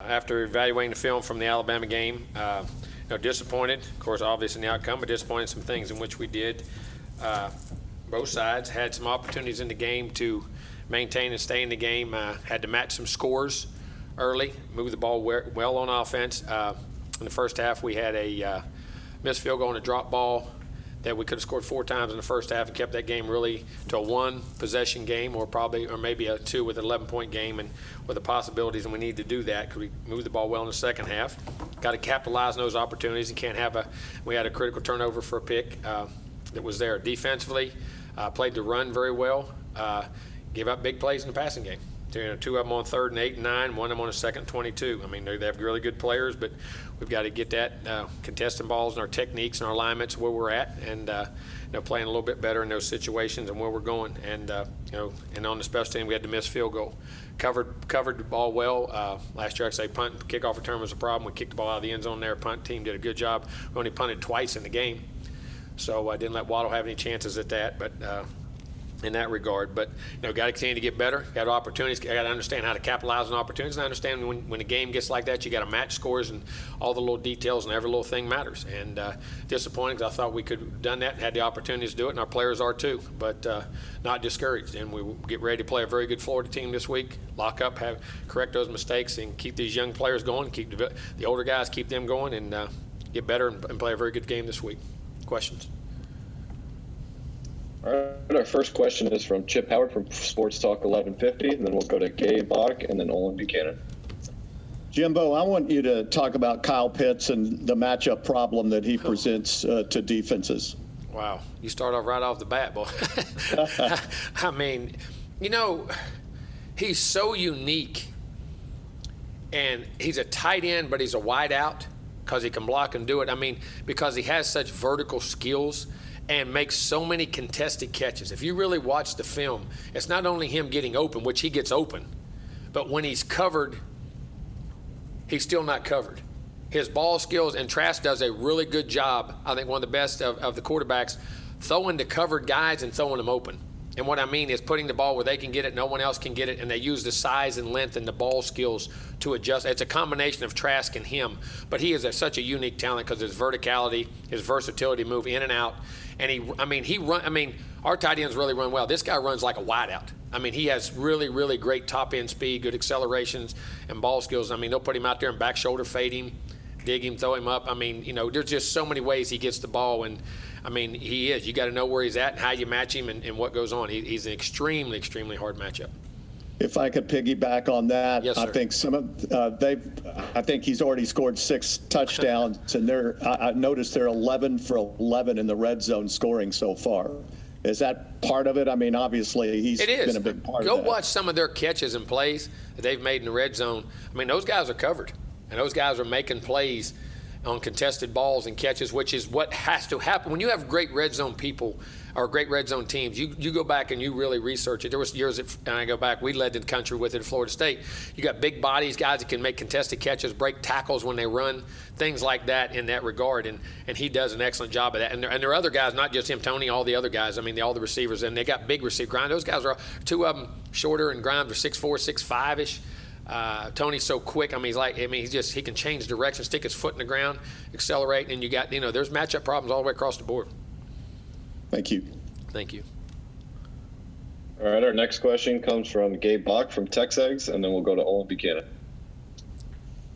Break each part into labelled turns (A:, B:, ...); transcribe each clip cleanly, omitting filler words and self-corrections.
A: After evaluating the film from the Alabama game, disappointed, of course, obvious in the outcome, but disappointed in some things in which we did. Both sides had some opportunities in the game to maintain and stay in the game. Had to match some scores early, move the ball well on offense. In the first half, we had a missed field goal and a drop ball that we could have scored 4 times in the first half and kept that game really to a 1-possession game, or maybe a 2 with an 11-point game, and with the possibilities, and we need to do that because we moved the ball well in the second half. Got to capitalize on those opportunities and can't have we had a critical turnover for a pick that was there. Defensively, played the run very well, gave up big plays in the passing game. 2 of them on 3rd and 8 and 9, 1 of them on a 2nd and 22. I mean, they have really good players, but we've got to get that contesting balls and our techniques and our alignments where we're at, and playing a little bit better in those situations and where we're going. And and on the special team, we had to miss field goal. Covered the ball well. Last year, I'd say punt and kickoff return was a problem. We kicked the ball out of the end zone there. Punt team did a good job. We only punted twice in the game, so I didn't let Waddle have any chances at that. But in that regard, but got to continue to get better. Got opportunities. Got to understand how to capitalize on opportunities. And I understand when a game gets like that, you got to match scores and all the little details, and every little thing matters. And disappointing because I thought we could have done that and had the opportunities to do it, and our players are too. But not discouraged. And we get ready to play a very good Florida team this week. Lock up, correct those mistakes, and keep these young players going. Keep the older guys, keep them going, and get better and play a very good game this week. Questions?
B: All right, our first question is from Chip Howard from Sports Talk 1150, and then we'll go to Gabe Bach and then Olin Buchanan.
C: Jimbo, I want you to talk about Kyle Pitts and the matchup problem that he presents to defenses.
A: Wow, you start off right off the bat, boy. I mean, he's so unique, and he's a tight end, but he's a wide out because he can block and do it. I mean, because he has such vertical skills and makes so many contested catches. If you really watch the film, it's not only him getting open, which he gets open, but when he's covered, he's still not covered. His ball skills, and Trask does a really good job, I think one of the best of the quarterbacks, throwing to covered guys and throwing them open. And what I mean is putting the ball where they can get it, no one else can get it, and they use the size and length and the ball skills to adjust. It's a combination of Trask and him, but he is such a unique talent because his verticality, his versatility to move in and out. And our tight ends really run well. This guy runs like a wideout. I mean, he has really, really great top end speed, good accelerations and ball skills. I mean, they'll put him out there and back shoulder fade him, dig him, throw him up. I mean, there's just so many ways he gets the ball, and I mean, he is. You got to know where he's at and how you match him and what goes on. He's an extremely, extremely hard matchup.
C: If I could piggyback on that,
A: yes, sir.
C: I think he's already scored 6 touchdowns, and I noticed they're 11 for 11 in the red zone scoring so far. Is that part of it? I mean, obviously he's been a big part of that.
A: Go watch some of their catches and plays that they've made in the red zone. I mean, those guys are covered, and those guys are making plays on contested balls and catches, which is what has to happen. When you have great red zone people or great red zone teams, you go back and you really research it. There was years and I go back, we led the country with it at Florida State. You got big bodies, guys that can make contested catches, break tackles when they run, things like that in that regard, and he does an excellent job of that. And there are other guys, not just him, Tony, all the other guys. I mean, all the receivers, and they got big receiver. Grimes, those guys are 2 of them shorter, and Grimes are 6'4", 6'5"-ish. Tony's so quick. I mean, he can change direction, stick his foot in the ground, accelerate, and you got, there's matchup problems all the way across the board.
C: Thank you.
A: Thank you.
B: All right, our next question comes from Gabe Bach from TexEgs, and then we'll go to Olin Buchanan.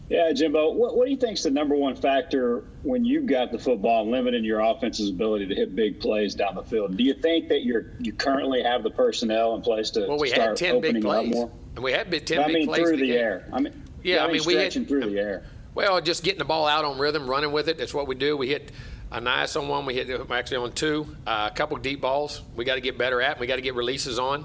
D: Yeah, Jimbo, what do you think is the number one factor when you've got the football and limiting your offense's ability to hit big plays down the field? Do you think that you currently have the personnel in place to start opening up more?
A: And we had 10 big plays
D: through the air. We had through the air.
A: Well, just getting the ball out on rhythm, running with it. That's what we do. We hit a nice on one. We hit actually on 2, a couple deep balls. We got to get better at. We got to get releases on.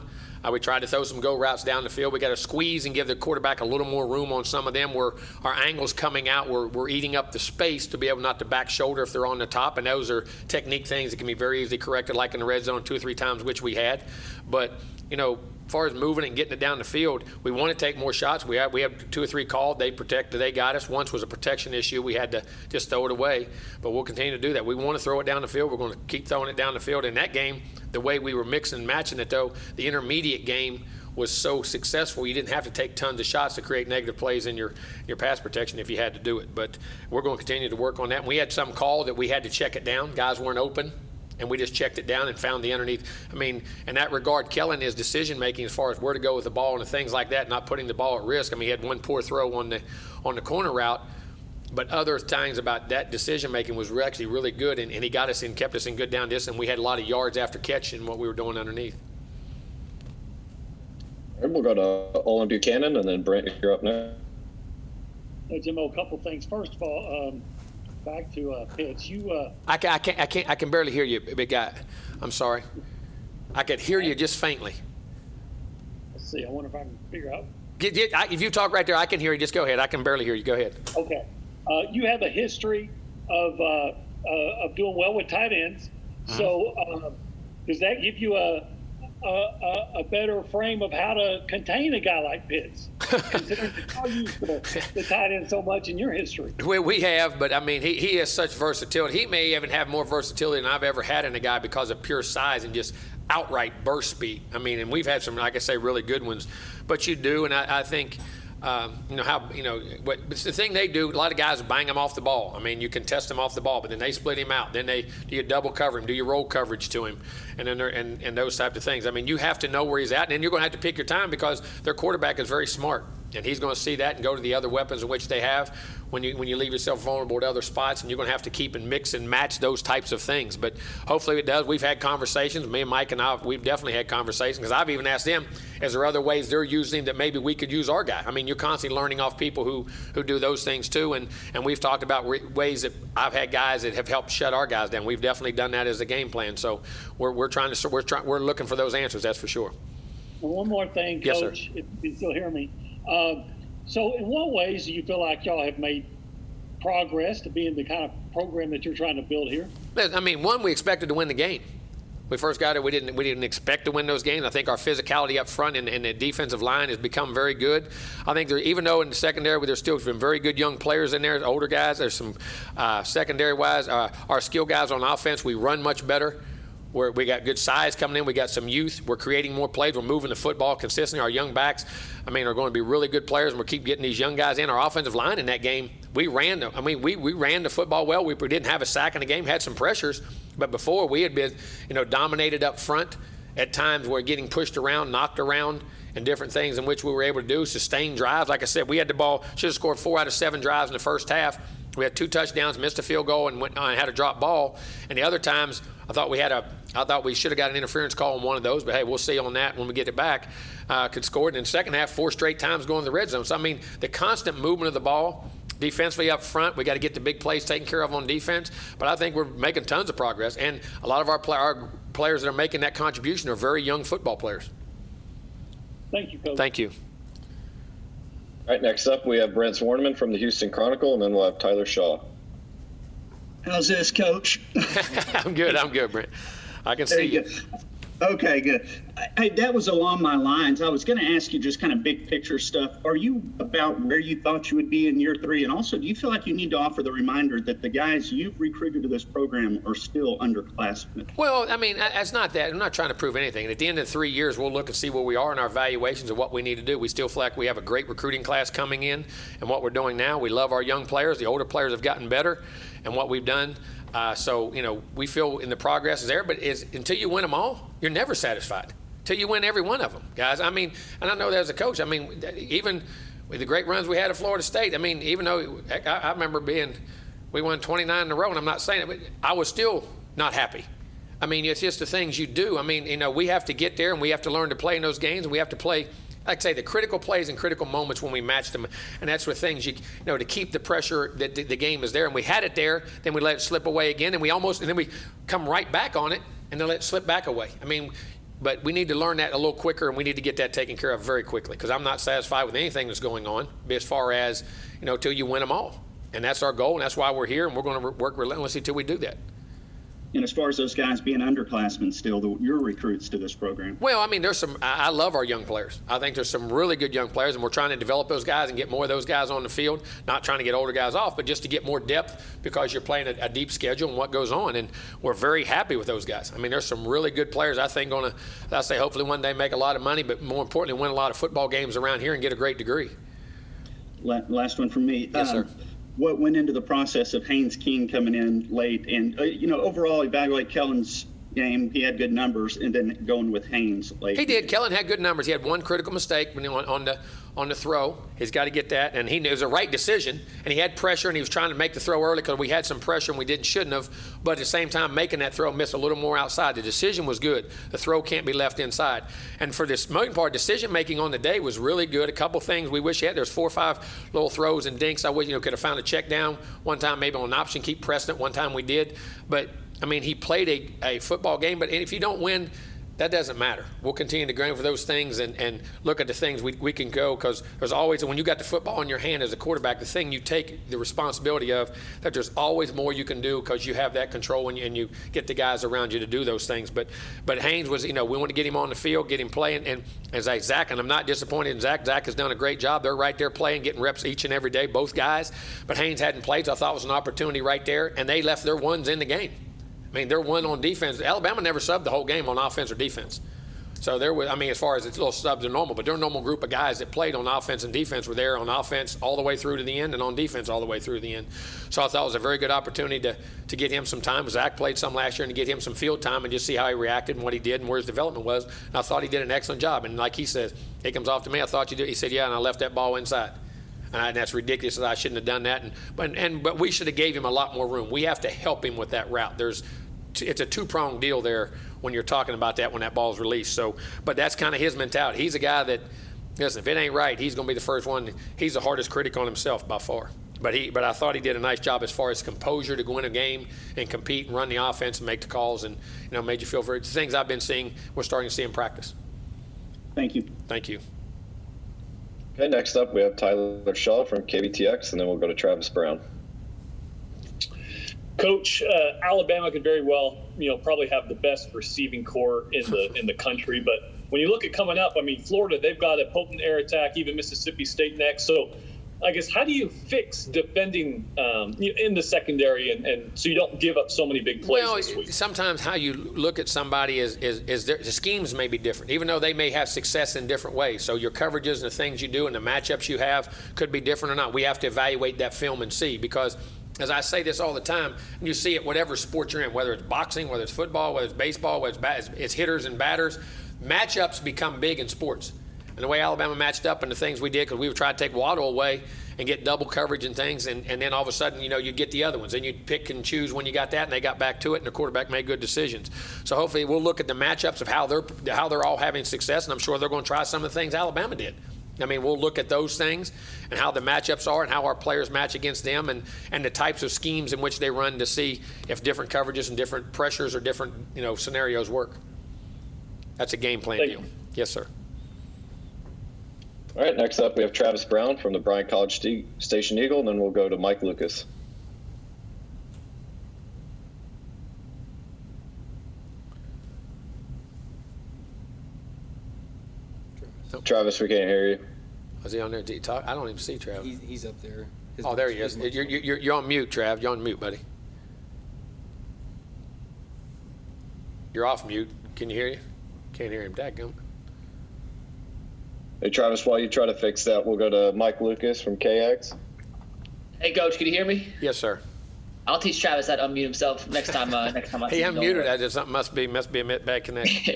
A: We tried to throw some go routes down the field. We got to squeeze and give the quarterback a little more room on some of them where our angles coming out, we're eating up the space to be able not to back shoulder if they're on the top. And those are technique things that can be very easily corrected, like in the red zone 2 or 3 times, which we had. But, as far as moving it and getting it down the field, we want to take more shots. We have 2 or 3 called. They protected. They got us. Once was a protection issue. We had to just throw it away. But we'll continue to do that. We want to throw it down the field. We're going to keep throwing it down the field. In that game, the way we were mixing and matching it, though, the intermediate game was so successful, you didn't have to take tons of shots to create negative plays in your pass protection if you had to do it. But we're going to continue to work on that. And we had some call that we had to check it down. Guys weren't open, and we just checked it down and found the underneath. I mean, in that regard, Kellen is decision-making as far as where to go with the ball and things like that, not putting the ball at risk. I mean, he had one poor throw on the corner route, but other times about that decision-making was actually really good, and he got us and kept us in good down distance. We had a lot of yards after catch in what we were doing underneath.
B: All right, we'll go to Olin Buchanan, and then Brent, you're up next.
E: Hey, Jimbo, a couple things. First of all, back to Pitts.
A: I can barely hear you, big guy. I'm sorry. I could hear you just faintly.
E: Let's see. I wonder if I can figure out.
A: If you talk right there, I can hear you. Just go ahead. I can barely hear you. Go ahead.
E: Okay. You have a history of doing well with tight ends. So does that give you a better frame of how to contain a guy like Pitts, considering that y'all use the tight end so much in your history?
A: We have, but I mean, he has such versatility. He may even have more versatility than I've ever had in a guy because of pure size and just outright burst speed. I mean, and we've had some, like I say, really good ones. But you do, and I think, but the thing they do, a lot of guys bang him off the ball. I mean, you can test him off the ball, but then they split him out. Then do you double cover him? Do you roll coverage to him? And then and those types of things. I mean, you have to know where he's at, and then you're going to have to pick your time because their quarterback is very smart, and he's going to see that and go to the other weapons in which they have when you leave yourself vulnerable to other spots, and you're going to have to keep and mix and match those types of things. But hopefully it does. We've had conversations. Me and Mike and I, we've definitely had conversations because I've even asked them, is there other ways they're using that maybe we could use our guy? I mean, you're constantly learning off people who do those things too, and we've talked about ways that I've had guys that have helped shut our guys down. We've definitely done that as a game plan. So we're looking for those answers. That's for sure.
E: Well, one more thing,
A: Yes,
E: Coach,
A: sir.
E: if you still hear me. So in what ways do you feel like y'all have made progress to being the kind of program that you're trying to build here?
A: I mean, one, we expected to win the game. We first got it. We didn't expect to win those games. I think our physicality up front and the defensive line has become very good. I think even though in the secondary there's still some very good young players in there, older guys. There's some secondary wise. Our skill guys on offense, we run much better. We got good size coming in. We got some youth. We're creating more plays. We're moving the football consistently. Our young backs, I mean, are going to be really good players, and we'll keep getting these young guys in. Our offensive line in that game, we ran the football well. We didn't have a sack in the game, had some pressures, but before we had been, dominated up front at times. We're getting pushed around, knocked around, and different things in which we were able to do, sustain drives. Like I said, we had the ball, should have scored 4 out of 7 drives in the first half. We had 2 touchdowns, missed a field goal, and had a drop ball. And the other times, I thought we should have got an interference call on one of those, but hey, we'll see on that when we get it back. Could score it in the second half 4 straight times going to the red zone. So, I mean, the constant movement of the ball, defensively up front, we got to get the big plays taken care of on defense. But I think we're making tons of progress. And a lot of our players that are making that contribution are very young football players.
E: Thank you, Coach.
A: Thank you.
B: All right, next up we have Brent Zwarneman from the Houston Chronicle, and then we'll have Tyler Shaw.
F: How's this, Coach?
A: I'm good, Brent. I can
F: There
A: see you.
F: go. Okay, good. That was along my lines. I was going to ask you just kind of big picture stuff. Are you about where you thought you would be in year 3? And also, do you feel like you need to offer the reminder that the guys you've recruited to this program are still underclassmen?
A: Well, I mean, it's not that. I'm not trying to prove anything. And at the end of 3 years, we'll look and see where we are in our evaluations of what we need to do. We still feel like we have a great recruiting class coming in, and what we're doing now. We love our young players. The older players have gotten better, and what we've done. So, we feel in the progress is there, but until you win them all, you're never satisfied. Until you win every one of them, guys. I mean, and I know that as a coach, I mean, even with the great runs we had at Florida State, I mean, even though I remember we won 29 in a row, and I'm not saying it, but I was still not happy. I mean, it's just the things you do. I mean, we have to get there, and we have to learn to play in those games, and we have to play, like I say, the critical plays and critical moments when we match them. And that's where things, to keep the pressure that the game is there. And we had it there, then we let it slip away again, and then we come right back on it, and then let it slip back away. I mean, but we need to learn that a little quicker, and we need to get that taken care of very quickly, because I'm not satisfied with anything that's going on as far as, till you win them all. And that's our goal, and that's why we're here, and we're going to work relentlessly till we do that.
F: And as far as those guys being underclassmen still, your recruits to this program.
A: Well, I mean, I love our young players. I think there's some really good young players, and we're trying to develop those guys and get more of those guys on the field, not trying to get older guys off, but just to get more depth because you're playing a deep schedule and what goes on. And we're very happy with those guys. I mean, there's some really good players I think I say hopefully one day make a lot of money, but more importantly, win a lot of football games around here and get a great degree.
F: Last one from me.
A: Yes, sir.
F: What went into the process of Haynes King coming in late and, overall evaluate Kellen's game? He had good numbers, and then going with Haynes late.
A: He did. Kellen had good numbers. He had one critical mistake when he went on the throw. He's got to get that, and it was a right decision. And he had pressure, and he was trying to make the throw early because we had some pressure and we shouldn't have. But at the same time, making that throw, miss a little more outside. The decision was good. The throw can't be left inside. And for this most part, decision making on the day was really good. A couple things we wish he had. There's 4 or 5 little throws and dinks. I wish could have found a check down one time, maybe on an option, keep pressing it. One time we did, but. I mean, he played a football game, but if you don't win, that doesn't matter. We'll continue to grind for those things and look at the things we can go, because there's always, when you got the football in your hand as a quarterback, the thing you take the responsibility of, that there's always more you can do because you have that control and you get the guys around you to do those things. But Haynes was, we want to get him on the field, get him playing, and as Zach, and I'm not disappointed in Zach. Zach has done a great job. They're right there playing, getting reps each and every day, both guys. But Haynes hadn't played, so I thought it was an opportunity right there, and they left their ones in the game. I mean, they're one on defense. Alabama never subbed the whole game on offense or defense. So there was, as far as its little subs are normal, but they're a normal group of guys that played on offense and defense were there on offense all the way through to the end and on defense all the way through to the end. So I thought it was a very good opportunity to get him some time. Zach played some last year, and to get him some field time and just see how he reacted and what he did and where his development was. And I thought he did an excellent job. And like he says, it comes off to me, I thought you did. He said, yeah, and I left that ball inside. And that's ridiculous. I shouldn't have done that. But we should have gave him a lot more room. We have to help him with that route. It's a two-pronged deal there when you're talking about that when that ball's released. So, but that's kind of his mentality. He's a guy that, listen, if it ain't right, he's going to be the first one. He's the hardest critic on himself by far. But I thought he did a nice job as far as composure to go in a game and compete and run the offense and make the calls, and made you feel very. The things I've been seeing, we're starting to see in practice.
F: Thank you.
A: Thank you.
B: Okay, next up we have Tyler Shaw from KBTX, and then we'll go to Travis Brown.
G: Coach, Alabama could very well, probably have the best receiving core in the country. But when you look at coming up, Florida, they've got a potent air attack, even Mississippi State next. So I guess, how do you fix defending in the secondary and so you don't give up so many big plays this week?
A: Sometimes how you look at somebody is the schemes may be different, even though they may have success in different ways. So your coverages and the things you do and the matchups you have could be different or not. We have to evaluate that film and see, because as I say this all the time, and you see it whatever sport you're in, whether it's boxing, whether it's football, whether it's baseball, whether it's hitters and batters, matchups become big in sports. And the way Alabama matched up and the things we did, because we would try to take Waddle away and get double coverage and things, and then all of a sudden, you'd get the other ones. And you'd pick and choose when you got that, and they got back to it, and the quarterback made good decisions. So hopefully we'll look at the matchups of how they're all having success, and I'm sure they're going to try some of the things Alabama did. We'll look at those things and how the matchups are and how our players match against them and the types of schemes in which they run to see if different coverages and different pressures or different, scenarios work. That's a game plan deal. Yes, sir.
B: All right, next up we have Travis Brown from the Bryan College Station Eagle, and then we'll go to Mike Lucas. Travis, we can't hear you.
A: Is he on there? Did he talk? I don't even see Travis.
H: He's up there.
A: Oh, there he is. You're on mute, Trav. You're on mute, buddy. You're off mute. Can you hear you? Can't hear him. Dadgum.
B: Hey, Travis, while you try to fix that, we'll go to Mike Lucas from KX.
I: Hey, Coach, can you hear me?
A: Yes, sir.
I: I'll teach Travis how to unmute himself next time. Next time I see
A: He
I: him.
A: unmuted. That just something must be a bad connection.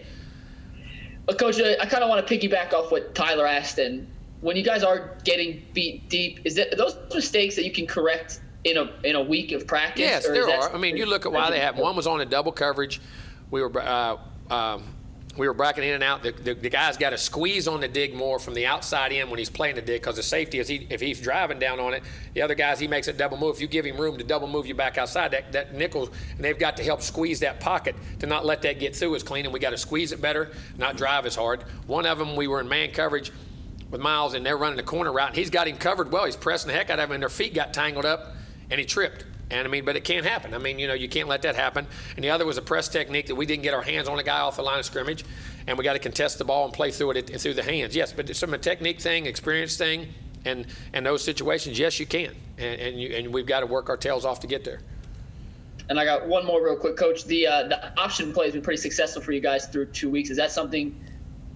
I: But Coach, I kind of want to piggyback off what Tyler asked. And when you guys are getting beat deep, are those mistakes that you can correct in a week of practice?
A: Yes, there are. You look at why they happen. One was on a double coverage. We were bracketing in and out. The guy's got to squeeze on the dig more from the outside in when he's playing the dig, because the safety is if he's driving down on it, the other guys, he makes a double move. If you give him room to double move you back outside, that nickel, and they've got to help squeeze that pocket to not let that get through as clean, and we got to squeeze it better, not drive as hard. One of them, we were in man coverage with Miles, and they're running the corner route, and he's got him covered well. He's pressing the heck out of him, and their feet got tangled up, and he tripped. And I mean, but it can't happen. I mean, you can't let that happen. And the other was a press technique that we didn't get our hands on a guy off the line of scrimmage, and we got to contest the ball and play through it through the hands. Yes, but it's from a technique thing, experience thing, and those situations, yes, you can. And we've got to work our tails off to get there.
I: And I got one more real quick, Coach. The option play has been pretty successful for you guys through 2 weeks. Is that something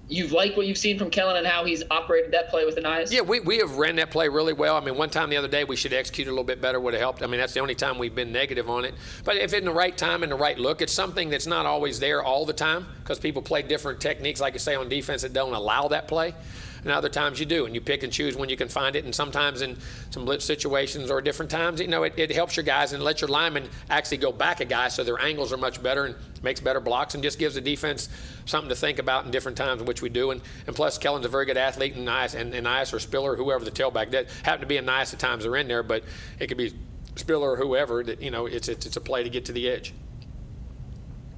I: you've liked what you've seen from Kellen and how he's operated that play with Anias?
A: Yeah, we have ran that play really well. I mean, one time the other day we should execute a little bit better, would have helped. I mean, that's the only time we've been negative on it. But if in the right time and the right look, it's something that's not always there all the time because people play different techniques, like you say, on defense that don't allow that play. And other times you do, and you pick and choose when you can find it. And sometimes in some blitz situations or different times, it helps your guys and lets your linemen actually go back a guy so their angles are much better and makes better blocks and just gives the defense something to think about in different times, which we do. And plus, Kellen's a very good athlete, and Nias or Spiller, whoever the tailback, that happen to be a Nias at times are in there, but it could be Spiller or whoever that, it's a play to get to the edge.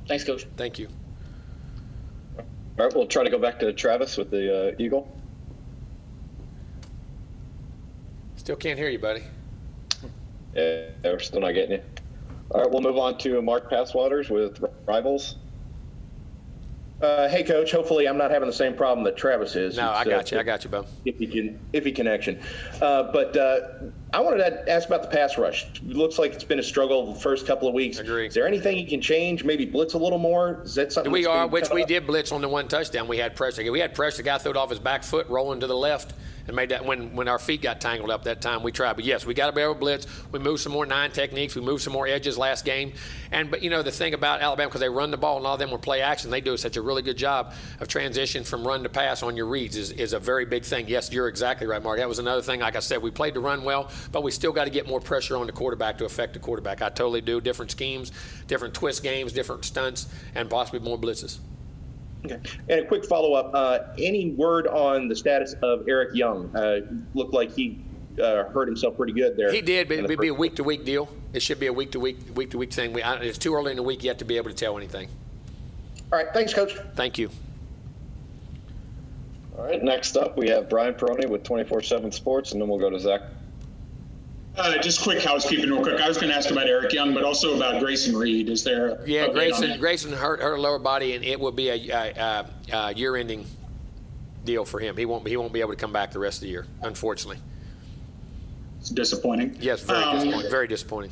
I: Thanks, Coach.
A: Thank you.
B: All right, we'll try to go back to Travis with the Eagle.
A: Still can't hear you, buddy.
B: Yeah, we're still not getting you. All right, we'll move on to Mark Passwaters with Rivals.
H: Hey, Coach. Hopefully, I'm not having the same problem that Travis is.
A: No, I got you, bub.
H: Iffy connection. But I wanted to ask about the pass rush. It looks like it's been a struggle the first couple of weeks.
A: Agree.
H: Is there anything you can change? Maybe blitz a little more? Is that something?
A: We did blitz on the one touchdown. We had pressure. We had pressure. The guy threw it off his back foot, rolling to the left, and made that when our feet got tangled up that time. We tried. But yes, we got to be able to blitz. We moved some more 9 techniques. We moved some more edges last game. But the thing about Alabama, because they run the ball and all of them were play action, they do such a really good job of transition from run to pass on your reads is a very big thing. Yes, you're exactly right, Mark. That was another thing. Like I said, we played to run well, but we still got to get more pressure on the quarterback to affect the quarterback. I totally do. Different schemes, different twist games, different stunts, and possibly more blitzes.
H: Okay. And a quick follow-up. Any word on the status of Eric Young? Looked like he hurt himself pretty good there.
A: He did, but it'd be a week-to-week deal. It should be a week-to-week thing. It's too early in the week yet to be able to tell anything.
H: All right. Thanks, Coach.
A: Thank you.
B: All right, next up we have Brian Peroni with 24/7 Sports, and then we'll go to Zach.
J: Just quick housekeeping real quick. I was going to ask about Eric Young, but also about Grayson Reed. Is there?
A: Yeah, Grayson hurt her lower body, and it will be a year-ending deal for him. He won't be able to come back the rest of the year, unfortunately.
J: It's disappointing.
A: Yes, very disappointing. Very disappointing.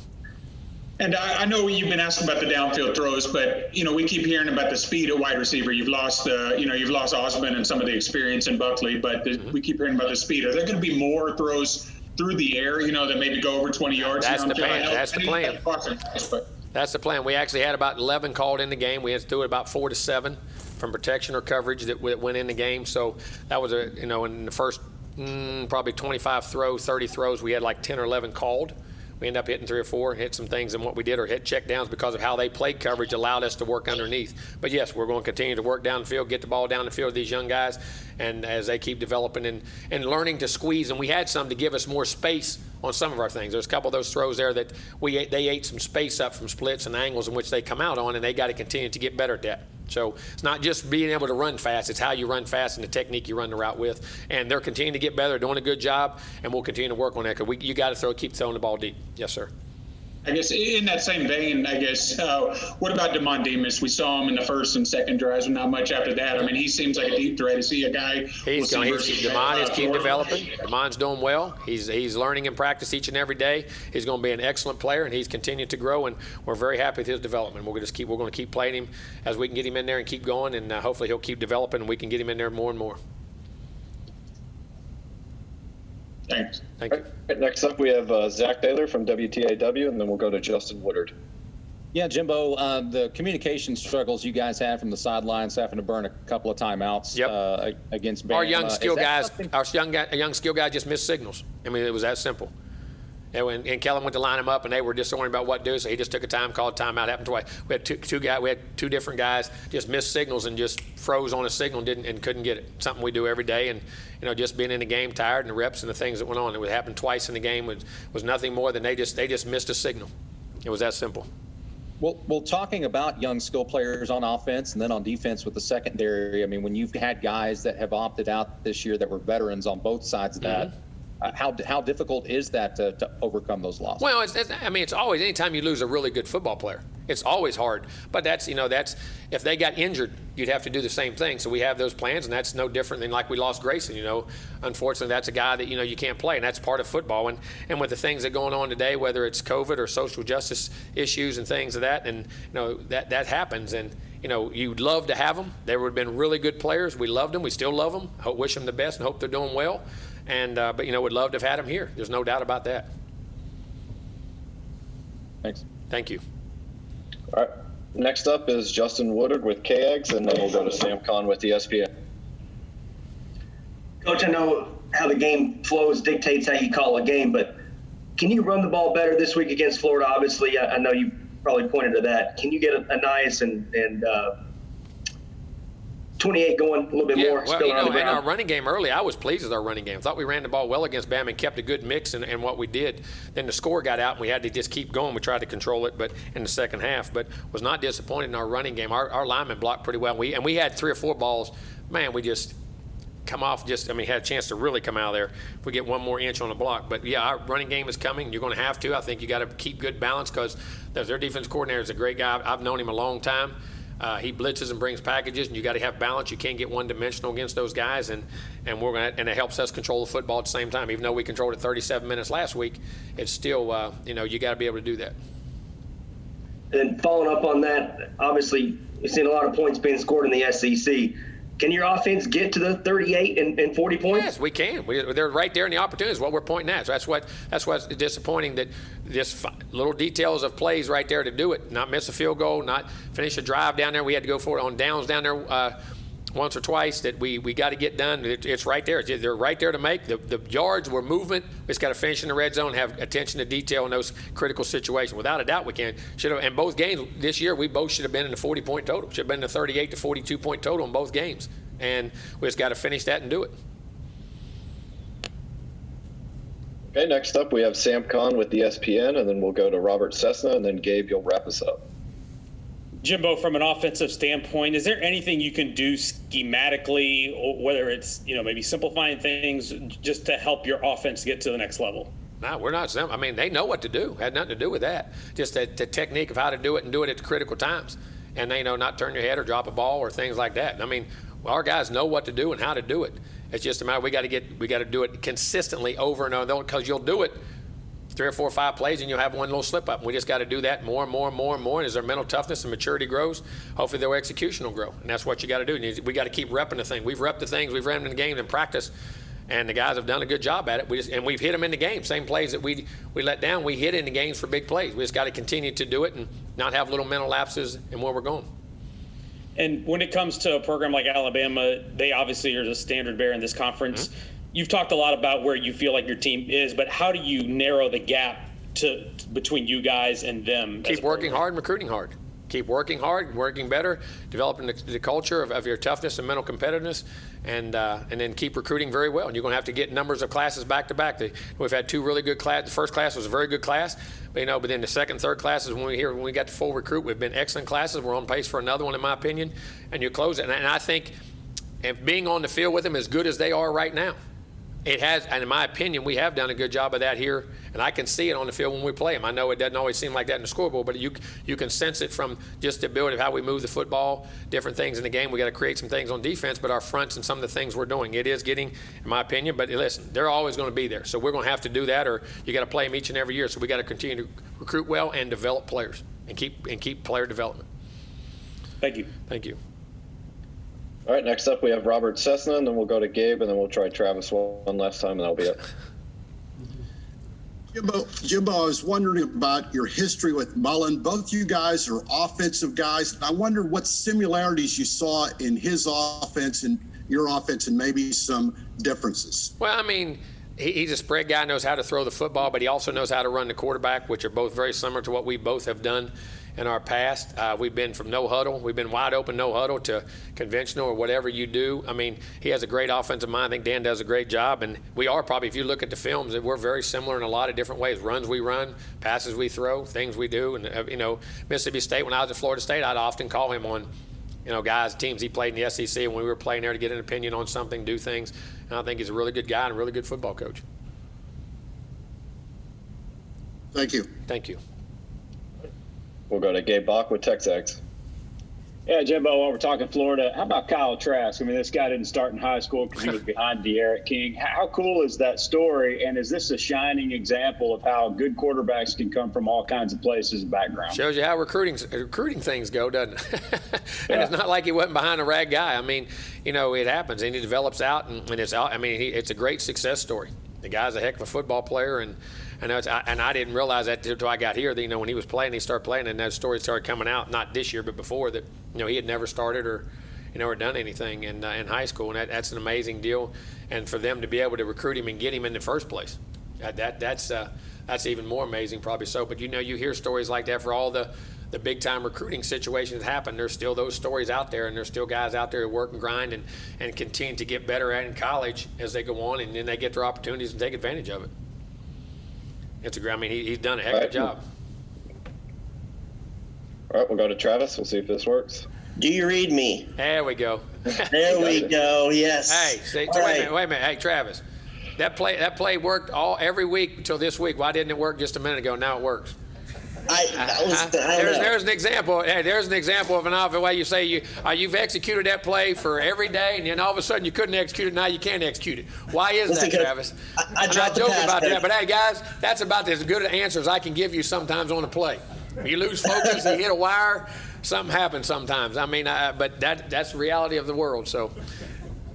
J: And I know you've been asking about the downfield throws, but we keep hearing about the speed at wide receiver. You've lost Osmond and some of the experience in Buckley, but we keep hearing about the speed. Are there going to be more throws through the air, that maybe go over 20 yards?
A: That's the plan. That's the plan. That's the plan. We actually had about 11 called in the game. We had to do it about 4 to 7 from protection or coverage that went in the game. So that was in the first probably 25 throws, 30 throws, we had like 10 or 11 called. We ended up hitting 3 or 4, hit some things, and what we did or hit check downs because of how they played coverage allowed us to work underneath. But yes, we're going to continue to work down the field, get the ball down the field with these young guys, and as they keep developing and learning to squeeze. And we had some to give us more space on some of our things. There's a couple of those throws there that they ate some space up from splits and angles in which they come out on, and they got to continue to get better at that. So it's not just being able to run fast, it's how you run fast and the technique you run the route with. And they're continuing to get better, they're doing a good job, and we'll continue to work on that because you got to keep throwing the ball deep. Yes, sir.
J: I guess in that same vein, what about Demond Demas? We saw him in the first and second drives, but not much after that. I mean, he seems like a deep threat. Is he a guy?
A: Demond is keep developing. Demond's doing well. He's learning in practice each and every day. He's going to be an excellent player, and he's continued to grow, and we're very happy with his development. We're going to keep playing him as we can get him in there and keep going, and hopefully he'll keep developing, and we can get him in there more and more.
J: Thanks.
A: Thank you.
B: Right, next up, we have Zach Taylor from WTAW, and then we'll go to Justin Woodard.
K: Yeah, Jimbo, the communication struggles you guys had from the sidelines, having to burn a couple of timeouts against Bama.
A: Our young skill guy just missed signals. I mean, it was that simple. And Kellen went to line them up, and they were disoriented about what to do, so he just took a called timeout. Happened twice. We had two different guys just missed signals and just froze on a signal and couldn't get it. Something we do every day, and just being in the game, tired, and the reps and the things that went on. It would happen twice in the game. Was nothing more than they just missed a signal. It was that simple.
K: Well, talking about young skill players on offense and then on defense with the secondary, I mean, when you've had guys that have opted out this year that were veterans on both sides of that, How difficult is that to overcome those losses?
A: Well, it's always, anytime you lose a really good football player, it's always hard. But that's if they got injured, you'd have to do the same thing. So we have those plans, and that's no different than like we lost Grayson. Unfortunately, that's a guy that you can't play, and that's part of football. And with the things that are going on today, whether it's COVID or social justice issues and things of that, and that happens. And you'd love to have them. They would have been really good players. We loved them. We still love them. Wish them the best and hope they're doing well. And but would love to have had them here. There's no doubt about that.
K: Thanks.
A: Thank you.
B: All right. Next up is Justin Woodard with KEGS, and then we'll go to Sam Kahn with ESPN.
L: Coach, I know how the game flows dictates how you call a game, but can you run the ball better this week against Florida? Obviously, I know you probably pointed to that. Can you get a nice and 28 going a little bit more?
A: Well, in our running game early, I was pleased with our running game. I thought we ran the ball well against Bama and kept a good mix in what we did. Then the score got out, and we had to just keep going. We tried to control it, but in the second half, but was not disappointed in our running game. Our linemen blocked pretty well. We had 3 or 4 balls. Man, we just come off. Had a chance to really come out of there if we get one more inch on the block. But yeah, our running game is coming. You're going to have to. I think you got to keep good balance because their defense coordinator is a great guy. I've known him a long time. He blitzes and brings packages, and you got to have balance. You can't get one-dimensional against those guys, and it helps us control the football at the same time. Even though we controlled it 37 minutes last week, it's still you got to be able to do that.
L: And following up on that, obviously you've seen a lot of points being scored in the SEC. Can your offense get to the 38 and 40 points?
A: Yes, we can. They're right there in the opportunities. What we're pointing at. So that's what's disappointing, that just little details of plays right there to do it. Not miss a field goal, not finish a drive down there. We had to go for it on downs down there once or twice that we got to get done. It's right there. They're right there to make. The yards were movement. We just got to finish in the red zone, have attention to detail in those critical situations. Without a doubt, we can. Should have. And both games this year, we both should have been in the 40-point total. Should have been in the 38 to 42-point total in both games. And we just got to finish that and do it.
B: Okay, next up we have Sam Kahn with ESPN, and then we'll go to Robert Cessna, and then Gabe, you'll wrap us up.
M: Jimbo, from an offensive standpoint, is there anything you can do schematically, or whether it's maybe simplifying things, just to help your offense get to the next level?
A: No, we're not simple. They know what to do. Had nothing to do with that. Just the technique of how to do it and do it at critical times, and they not turn your head or drop a ball or things like that. Our guys know what to do and how to do it. It's just a matter we got to do it consistently over and over, because you'll do it 3 or 4 or 5 plays and you'll have one little slip up. We just got to do that more and more and more and more. And as their mental toughness and maturity grows, hopefully their execution will grow. And that's what you got to do. We got to keep repping the thing. We've repped the things. We've ran them in the game in practice, and the guys have done a good job at it. And we've hit them in the game. Same plays that we let down, we hit in the games for big plays. We just got to continue to do it and not have little mental lapses in where we're going.
M: And when it comes to a program like Alabama, they obviously are the standard bearer in this conference. Mm-hmm. You've talked a lot about where you feel like your team is, but how do you narrow the gap between you guys and them?
A: Keep working hard and recruiting hard. Keep working hard, working better, developing the culture of your toughness and mental competitiveness, and then keep recruiting very well. And you're going to have to get numbers of classes back to back. We've had 2 really good classes. The first class was a very good class, but then the second, third classes, when we got the full recruit, we've been excellent classes. We're on pace for another one, in my opinion, and you close it. And I think if being on the field with them as good as they are right now, it has, and in my opinion, we have done a good job of that here, and I can see it on the field when we play them. I know it doesn't always seem like that in the scoreboard, but you can sense it from just the ability of how we move the football, different things in the game. We got to create some things on defense, but our fronts and some of the things we're doing, it is getting, in my opinion. But listen, they're always going to be there, so we're going to have to do that, or you got to play them each and every year. So we got to continue to recruit well and develop players, and keep player development.
M: Thank you.
A: Thank you.
B: All right, next up we have Robert Cessna, and then we'll go to Gabe, and then we'll try Travis one last time, and that'll be it.
N: Jimbo, I was wondering about your history with Mullen. Both you guys are offensive guys, and I wonder what similarities you saw in his offense and your offense, and maybe some differences.
A: Well, he's a spread guy, knows how to throw the football, but he also knows how to run the quarterback, which are both very similar to what we both have done in our past. We've been from no huddle. We've been wide open, no huddle, to conventional or whatever you do. He has a great offensive mind. I think Dan does a great job. And we are probably, if you look at the films, we're very similar in a lot of different ways. Runs we run, passes we throw, things we do. And, Mississippi State, when I was at Florida State, I'd often call him on, guys, teams he played in the SEC, when we were playing there, to get an opinion on something, do things. And I think he's a really good guy and a really good football coach.
N: Thank you.
A: Thank you.
B: We'll go to Gabe Bach with Texags.
D: Yeah, Jimbo, while we're talking Florida, how about Kyle Trask? I mean, this guy didn't start in high school because he was behind De'Aaron King. How cool is that story? And is this a shining example of how good quarterbacks can come from all kinds of places and backgrounds?
A: Shows you how recruiting things go, doesn't it? And it's not like he wasn't behind a rag guy. I mean, you know, it happens, and he develops out, and it's out. I mean, it's a great success story. The guy's a heck of a football player, and I didn't realize that until I got here. That, you know, when he was playing, he started playing, and that story started coming out. Not this year, but before that. You know, he had never started or done anything in high school, and that's an amazing deal. And for them to be able to recruit him and get him in the first place, that's even more amazing, probably so. But you know, you hear stories like that for all the big time recruiting situations that happen. There's still those stories out there, and there's still guys out there who work and grind and continue to get better at in college as they go on, and then they get their opportunities and take advantage of it. I mean, he's done a heck of a job.
B: All right, we'll go to Travis. We'll see if this works.
O: Do you read me?
A: There we go.
O: There we go. Yes.
A: Hey, wait a minute. Hey, Travis, that play worked every week until this week. Why didn't it work just a minute ago? Now it works. There's an example. Hey, there's an example of an obvious way you say you've executed that play for every day, and then all of a sudden you couldn't execute it. Now you can't execute it. Why is that, Travis? I joke about that, but hey, guys, that's about as good an answer as I can give you sometimes on a play. You lose focus, you hit a wire, something happens sometimes. I mean, but that's the reality of the world. So.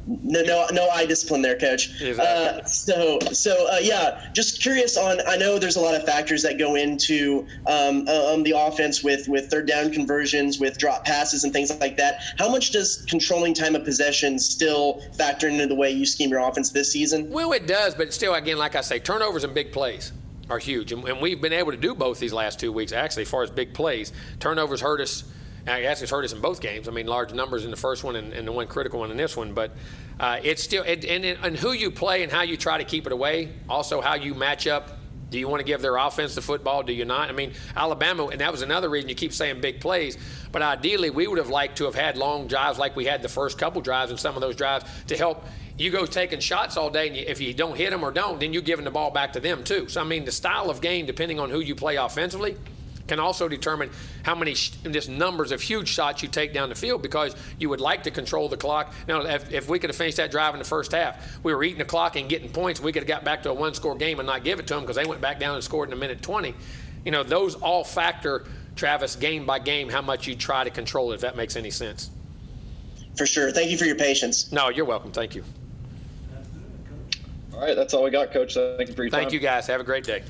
O: No eye discipline there, Coach.
A: Exactly.
O: Yeah, just curious on. I know there's a lot of factors that go into the offense with third down conversions, with drop passes and things like that. How much does controlling time of possession still factor into the way you scheme your offense this season?
A: Well, it does, but still, again, like I say, turnovers and big plays are huge, and we've been able to do both these last 2 weeks. Actually, as far as big plays, turnovers hurt us. I guess it's hurt us in both games. I mean, large numbers in the first one and the one critical one in this one. But it's still and who you play and how you try to keep it away. Also, how you match up. Do you want to give their offense the football? Do you not? I mean, Alabama, and that was another reason you keep saying big plays. But ideally, we would have liked to have had long drives like we had the first couple drives and some of those drives to help. You go taking shots all day, and if you don't hit them or don't, then you're giving the ball back to them too. So, I mean, the style of game, depending on who you play offensively, can also determine how many just numbers of huge shots you take down the field, because you would like to control the clock. Now, if we could have finished that drive in the first half, we were eating the clock and getting points, we could have got back to a one-score game and not give it to them because they went back down and scored in a minute 20. You know, those all factor, Travis, game by game, how much you try to control it, if that makes any sense.
O: For sure. Thank you for your patience.
A: No, you're welcome. Thank you.
B: All right, that's all we got, Coach. Thank you for your time.
A: Thank you, guys. Have a great day.